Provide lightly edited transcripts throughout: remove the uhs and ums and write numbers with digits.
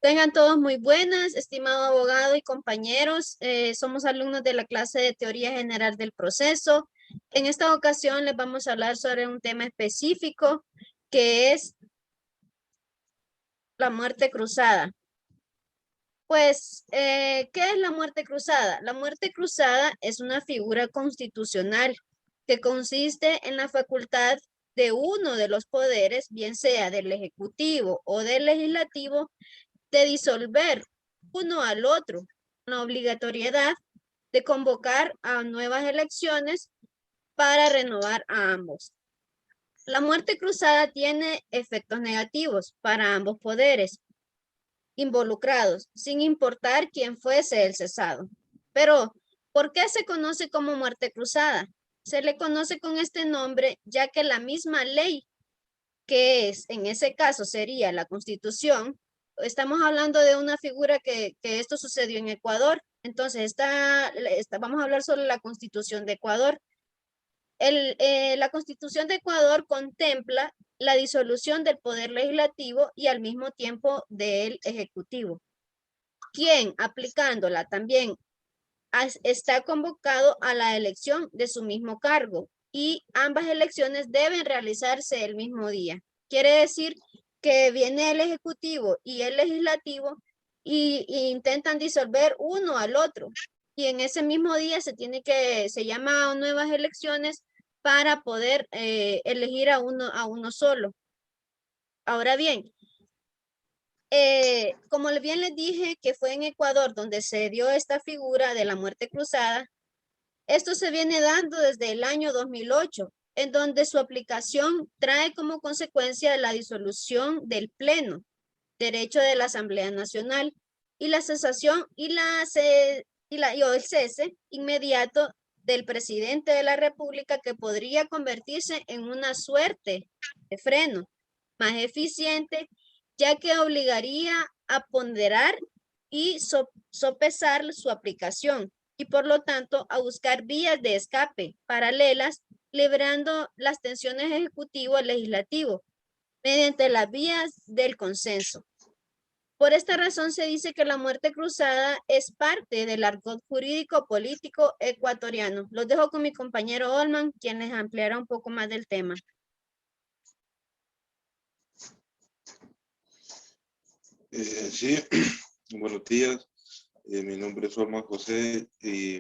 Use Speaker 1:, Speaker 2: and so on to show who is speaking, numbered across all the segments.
Speaker 1: Tengan todos muy buenas, estimado abogado y compañeros. Somos alumnos de la clase de Teoría General del Proceso. En esta ocasión les vamos a hablar sobre un tema específico que es la muerte cruzada. Pues, ¿qué es la muerte cruzada? La muerte cruzada es una figura constitucional que consiste en la facultad de uno de los poderes, bien sea del Ejecutivo o del Legislativo, de disolver uno al otro, la obligatoriedad de convocar a nuevas elecciones para renovar a ambos. La muerte cruzada tiene efectos negativos para ambos poderes involucrados, sin importar quién fuese el cesado. Pero, ¿por qué se conoce como muerte cruzada? Se le conoce con este nombre ya que la misma ley, que es, en ese caso sería la Constitución. Estamos hablando de una figura que esto sucedió en Ecuador. Entonces, vamos a hablar sobre la Constitución de Ecuador. La Constitución de Ecuador contempla la disolución del poder legislativo y al mismo tiempo del ejecutivo, quien aplicándola también está convocado a la elección de su mismo cargo y ambas elecciones deben realizarse el mismo día. Quiere decir que viene el ejecutivo y el legislativo y intentan disolver uno al otro. Y en ese mismo día se llama nuevas elecciones para poder elegir a uno solo. Ahora bien, como bien les dije que fue en Ecuador donde se dio esta figura de la muerte cruzada, esto se viene dando desde el año 2008, en donde su aplicación trae como consecuencia la disolución del Pleno, derecho de la Asamblea Nacional, y la cesación o el cese inmediato del presidente de la República, que podría convertirse en una suerte de freno más eficiente, ya que obligaría a ponderar y sopesar su aplicación y por lo tanto a buscar vías de escape paralelas, librando las tensiones ejecutivo-legislativo mediante las vías del consenso. Por esta razón se dice que la muerte cruzada es parte del argot jurídico político ecuatoriano. Los dejo con mi compañero Olman, quien les ampliará un poco más del tema.
Speaker 2: Sí, buenos días. Mi nombre es Olman José y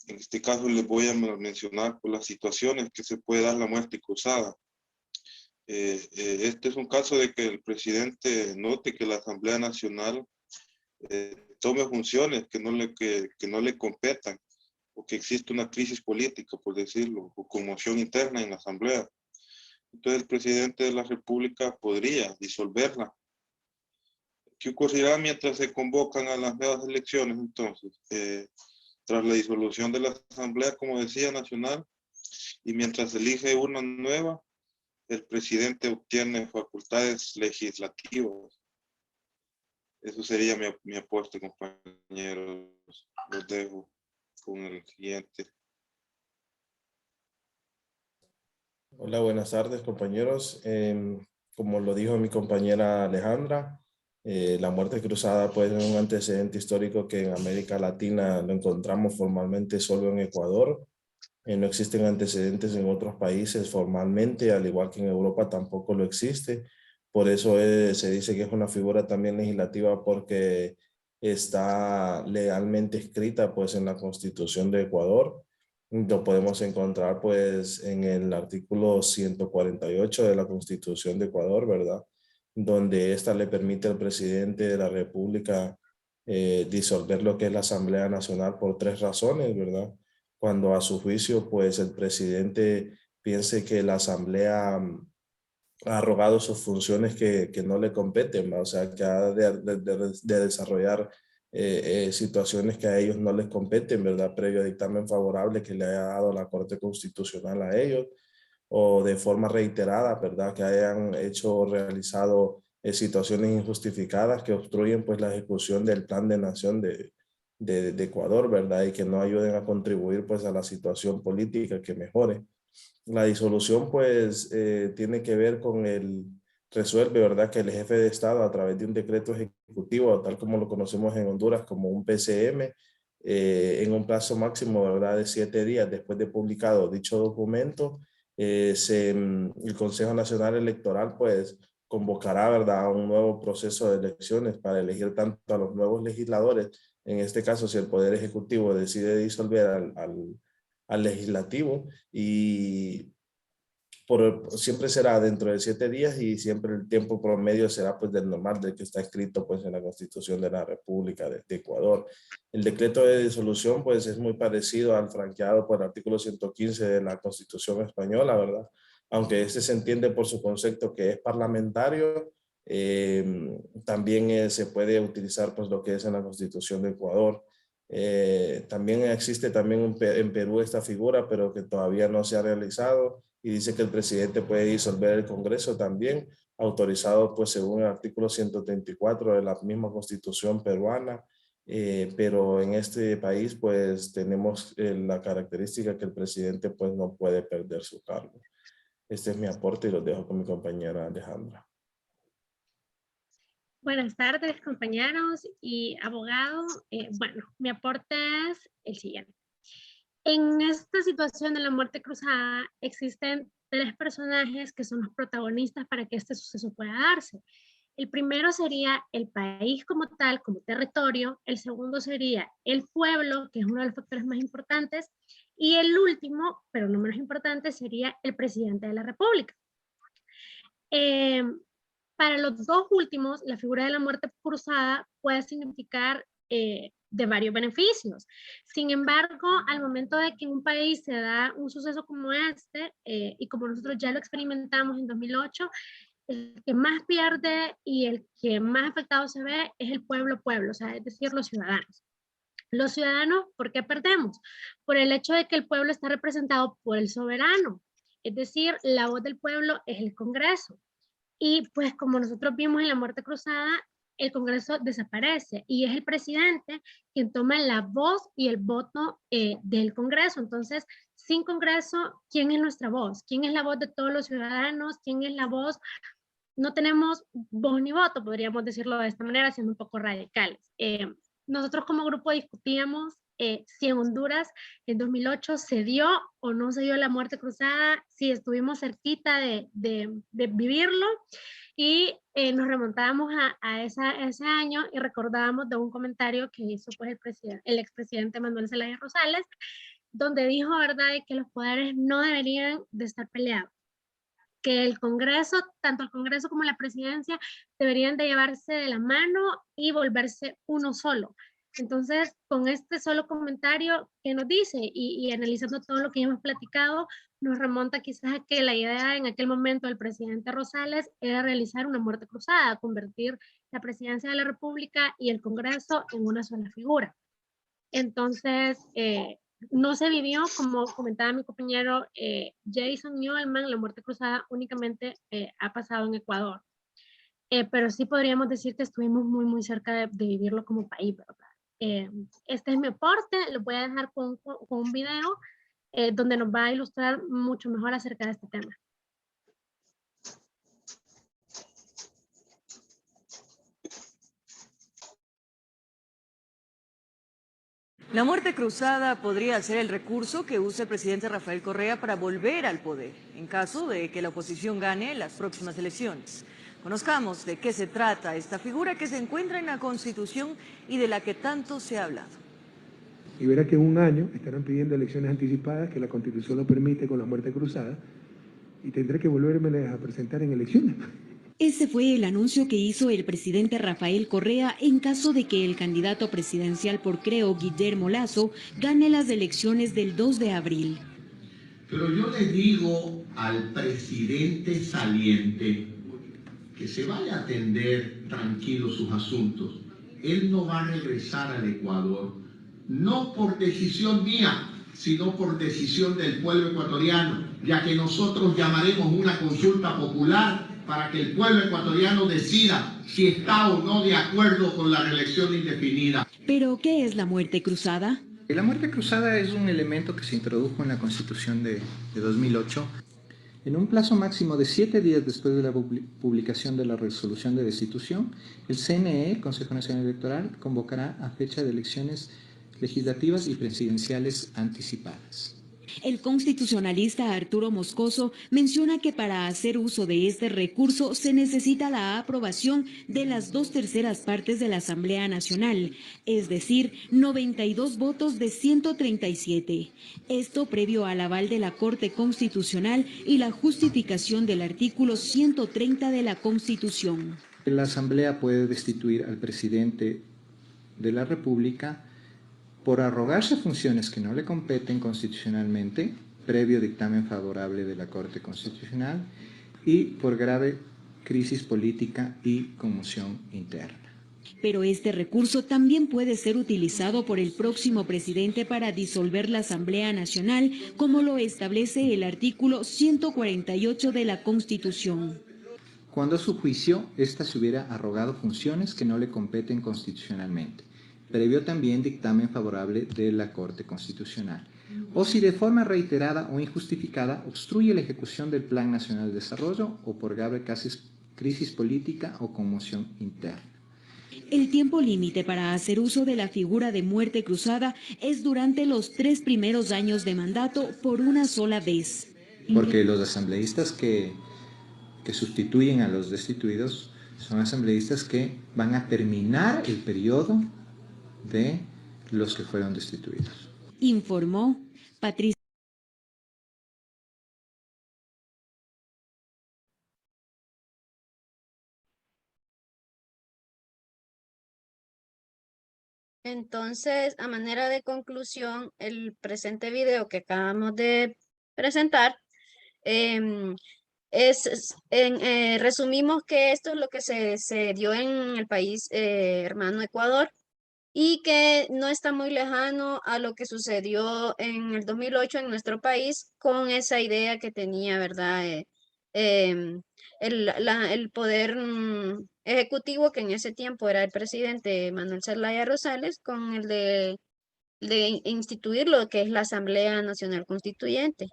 Speaker 2: en este caso les voy a mencionar por las situaciones que se puede dar la muerte cruzada. Este es un caso de que el presidente note que la Asamblea Nacional tome funciones que no le competan o que existe una crisis política, por decirlo, o conmoción interna en la Asamblea. Entonces el presidente de la República podría disolverla. ¿Qué ocurrirá mientras se convocan a las nuevas elecciones? Entonces, tras la disolución de la Asamblea, como decía, nacional, y mientras se elige una nueva, el presidente obtiene facultades legislativas. Eso sería mi aporte, compañeros. Los dejo con el siguiente.
Speaker 3: Hola, buenas tardes, compañeros. Como lo dijo mi compañera Alejandra, la muerte cruzada puede ser un antecedente histórico que en América Latina lo encontramos formalmente solo en Ecuador. No existen antecedentes en otros países formalmente, al igual que en Europa tampoco lo existe. Por eso se dice que es una figura también legislativa porque está legalmente escrita pues en la Constitución de Ecuador. Lo podemos encontrar pues en el artículo 148 de la Constitución de Ecuador, ¿verdad? Donde esta le permite al presidente de la República disolver lo que es la Asamblea Nacional por tres razones, ¿verdad? Cuando a su juicio pues el presidente piense que la Asamblea ha arrogado sus funciones que no le competen, ¿va? O sea, que ha de desarrollar situaciones que a ellos no les competen, ¿verdad? Previo dictamen favorable que le haya dado la Corte Constitucional a ellos, o de forma reiterada, ¿verdad? Que hayan hecho o realizado situaciones injustificadas que obstruyen pues la ejecución del plan de nación de Ecuador, ¿verdad? Y que no ayuden a contribuir pues a la situación política que mejore. La disolución pues tiene que ver con resuelve, ¿verdad?, que el jefe de Estado, a través de un decreto ejecutivo, tal como lo conocemos en Honduras como un PCM, en un plazo máximo, ¿verdad?, de 7 días después de publicado dicho documento, el Consejo Nacional Electoral pues convocará, ¿verdad?, a un nuevo proceso de elecciones para elegir tanto a los nuevos legisladores. En este caso, si el Poder Ejecutivo decide disolver al Legislativo, y siempre será dentro de 7 días, y siempre el tiempo promedio será pues del normal, del que está escrito pues en la Constitución de la República de Ecuador. El decreto de disolución pues es muy parecido al franqueado por el artículo 115 de la Constitución española, ¿verdad? Aunque este se entiende por su concepto que es parlamentario, también se puede utilizar pues lo que es en la Constitución de Ecuador. También existe también en Perú esta figura, pero que todavía no se ha realizado, y dice que el presidente puede disolver el Congreso también, autorizado pues según el artículo 134 de la misma Constitución peruana. Pero en este país pues tenemos la característica que el presidente pues no puede perder su cargo. Este es mi aporte y lo dejo con mi compañera Alejandra.
Speaker 4: Buenas tardes, compañeros y abogado. Bueno, mi aporte es el siguiente. En esta situación de la muerte cruzada existen 3 personajes que son los protagonistas para que este suceso pueda darse. El primero sería el país como tal, como territorio. El segundo sería el pueblo, que es uno de los factores más importantes. Y el último, pero no menos importante, sería el presidente de la República. Para los dos últimos, la figura de la muerte cruzada puede significar de varios beneficios. Sin embargo, al momento de que en un país se da un suceso como este, y como nosotros ya lo experimentamos en 2008, el que más pierde y el que más afectado se ve es el pueblo, o sea, es decir, los ciudadanos. Los ciudadanos, ¿por qué perdemos? Por el hecho de que el pueblo está representado por el soberano, es decir, la voz del pueblo es el Congreso. Y pues como nosotros vimos en la muerte cruzada, el Congreso desaparece y es el presidente quien toma la voz y el voto del Congreso. Entonces, sin Congreso, ¿quién es nuestra voz? ¿Quién es la voz de todos los ciudadanos? ¿Quién es la voz? No tenemos voz ni voto, podríamos decirlo de esta manera, siendo un poco radicales. Nosotros como grupo discutíamos si en Honduras en 2008 se dio o no se dio la muerte cruzada, si estuvimos cerquita de vivirlo, y nos remontábamos a ese año y recordábamos de un comentario que hizo pues el expresidente Manuel Zelaya Rosales, donde dijo, ¿verdad?, que los poderes no deberían de estar peleados, que el Congreso, tanto el Congreso como la presidencia, deberían de llevarse de la mano y volverse uno solo. Entonces, con este solo comentario que nos dice y analizando todo lo que hemos platicado, nos remonta quizás a que la idea en aquel momento del presidente Rosales era realizar una muerte cruzada, convertir la presidencia de la República y el Congreso en una sola figura. Entonces, no se vivió, como comentaba mi compañero Jason Newellman, la muerte cruzada únicamente ha pasado en Ecuador. Pero sí podríamos decir que estuvimos muy, muy cerca de vivirlo como país, ¿verdad? Este es mi aporte, lo voy a dejar con un video donde nos va a ilustrar mucho mejor acerca de este tema.
Speaker 5: La muerte cruzada podría ser el recurso que use el presidente Rafael Correa para volver al poder, en caso de que la oposición gane las próximas elecciones. Conozcamos de qué se trata esta figura que se encuentra en la Constitución y de la que tanto se ha hablado.
Speaker 6: Y verá que en un año estarán pidiendo elecciones anticipadas, que la Constitución lo permite con la muerte cruzada, y tendré que volvérmeles a presentar en elecciones.
Speaker 7: Ese fue el anuncio que hizo el presidente Rafael Correa en caso de que el candidato presidencial por Creo, Guillermo Lasso, gane las elecciones del 2 de abril.
Speaker 8: Pero yo le digo al presidente saliente que se vaya a atender tranquilo sus asuntos. Él no va a regresar al Ecuador, no por decisión mía, sino por decisión del pueblo ecuatoriano, ya que nosotros llamaremos una consulta popular para que el pueblo ecuatoriano decida si está o no de acuerdo con la reelección indefinida.
Speaker 7: ¿Pero qué es la muerte cruzada?
Speaker 9: La muerte cruzada es un elemento que se introdujo en la Constitución de 2008. En un plazo máximo de 7 días después de la publicación de la resolución de destitución, el CNE, el Consejo Nacional Electoral, convocará a fecha de elecciones legislativas y presidenciales anticipadas.
Speaker 7: El constitucionalista Arturo Moscoso menciona que para hacer uso de este recurso se necesita la aprobación de las 2/3 partes de la Asamblea Nacional, es decir, 92 votos de 137. Esto previo al aval de la Corte Constitucional y la justificación del artículo 130 de la Constitución.
Speaker 9: La Asamblea puede destituir al presidente de la República por arrogarse funciones que no le competen constitucionalmente, previo dictamen favorable de la Corte Constitucional, y por grave crisis política y conmoción interna.
Speaker 7: Pero este recurso también puede ser utilizado por el próximo presidente para disolver la Asamblea Nacional, como lo establece el artículo 148 de la Constitución.
Speaker 9: Cuando a su juicio, ésta se hubiera arrogado funciones que no le competen constitucionalmente, previo también dictamen favorable de la Corte Constitucional, o si de forma reiterada o injustificada obstruye la ejecución del Plan Nacional de Desarrollo o por grave crisis política o conmoción interna.
Speaker 7: El tiempo límite para hacer uso de la figura de muerte cruzada es durante los 3 primeros años de mandato por una sola vez.
Speaker 9: Porque los asambleístas que sustituyen a los destituidos son asambleístas que van a terminar el periodo de los que fueron destituidos.
Speaker 7: Informó Patricia.
Speaker 1: Entonces, a manera de conclusión, el presente video que acabamos de presentar, resumimos que esto es lo que se dio en el país hermano Ecuador, y que no está muy lejano a lo que sucedió en el 2008 en nuestro país con esa idea que tenía, ¿verdad? El poder ejecutivo, que en ese tiempo era el presidente Manuel Zelaya Rosales, con el de instituir lo que es la Asamblea Nacional Constituyente.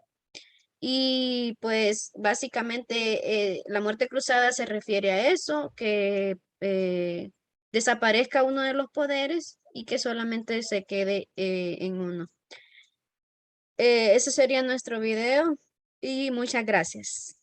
Speaker 1: Y pues básicamente la muerte cruzada se refiere a eso, que desaparezca uno de los poderes y que solamente se quede en uno. Ese sería nuestro video y muchas gracias.